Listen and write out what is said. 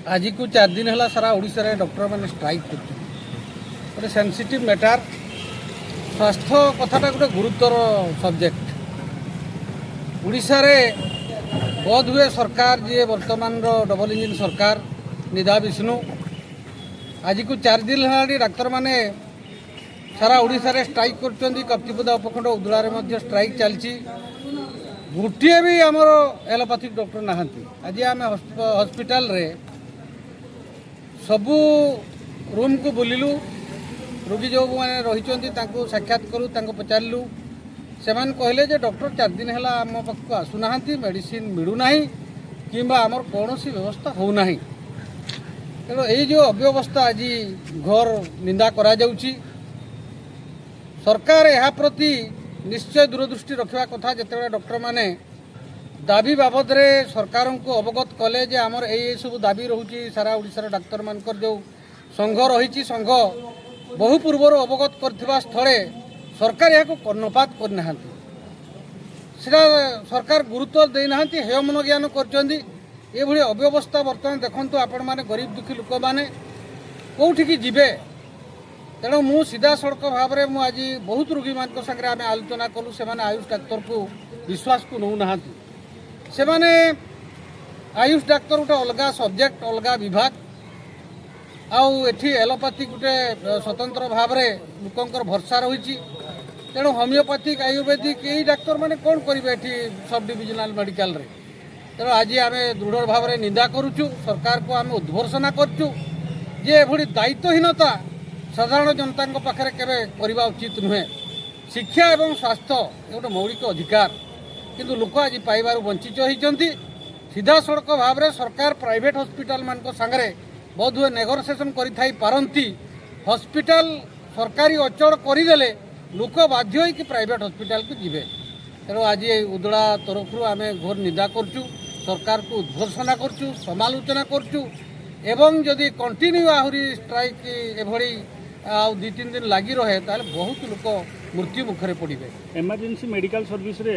आज को 4 दिन है सारा ओडिशा रे डॉक्टर मैंने स्ट्राइक कर सेंसिटिव मैटर स्वास्थ्य कथाटा गोटे गुरुतर सब्जेक्ट ओडिशा रे बोध हुए सरकार जी वर्तमान डबल इंजिन सरकार निदा विष्णु आज को 4 दिन है डाक्तर माने सारा ओडिशा रे स्ट्राइक कर कप्तिपदा उपखंड उदुला स्ट्राइक चलती गोटे भी आमर एलोपैथिक डॉक्टर नहांती आज आम हॉस्पिटल रे सबू रूम को बुलिलु रोगी जो मैंने रही साक्षात करूँ पचारू से कहले जे डॉक्टर 4 दिन है आम पाक आसुना मेडिसिन मिलूना कि आमर कौन सी व्यवस्था होना तेणु यही जो अव्यवस्था आज घोर निंदा करा जाउची सरकार यह प्रति निश्चय दूरदृष्टि रखा कथा जिते डॉक्टर माने दाबी बाबद रे सरकार को अवगत कले जे आमर ये सब दाबी रोची सारा ओडिशा डाक्तर मानकर जो संघ रही संघ बहु पूर्वर अवगत करथिबा स्थले सरकार यह कर्णपात करना सरकार गुरुत्व देना हेय मन ज्ञान कर अव्यवस्था बर्तमान देखु आपण मैंने गरीब दुखी लोक मैंने कौटिकी जीवे तेणु मु सीधा सड़क भाव में आज बहुत रोगी मान सागर आम आलोचना कलु से आयुष डाक्तर को विश्वास को नौना से आयुष डाक्तर गोटे अलग सब्जेक्ट अलग विभाग आठी एलोपैथी गोटे स्वतंत्र भाव में लोकंर भरसा रही तेणु होमियोपैथिक आयुर्वेदिक यही डाक्तर मैंने कौन करेंगे ये सब डिविजनाल मेडिकल रे तेणु आज आम दृढ़ भाव में निंदा करुचु सरकार को आम उद्घोषणा करचु जे एभली दायित्वहीनता साधारण जनता पाखे केवे करवा उचित नुहे शिक्षा एवं स्वास्थ्य गोटे मौलिक अधिकार किंतु लोक आज पाइबार वंचित होती सीधा सड़क भाव में सरकार प्राइवेट हॉस्पिटल मान सागरे बहुत हुए नेगोसिएशन करती हॉस्पिटल सरकारी अचल करदे लोक बाध्य कि प्राइवेट हॉस्पिटल को जीवे तेणु आज उदला तरफ आम घोर निंदा करचु सरकार को उद्घोषणा करचु समालोचना करचु एवं जदि कंटिन्यू आहरी स्ट्राइक एभली आउ 2-3 दिन लगी रहे ताले बहुत लोक मृत्यु मुखरे पड़े। इमरजेंसी मेडिकल सर्विस रे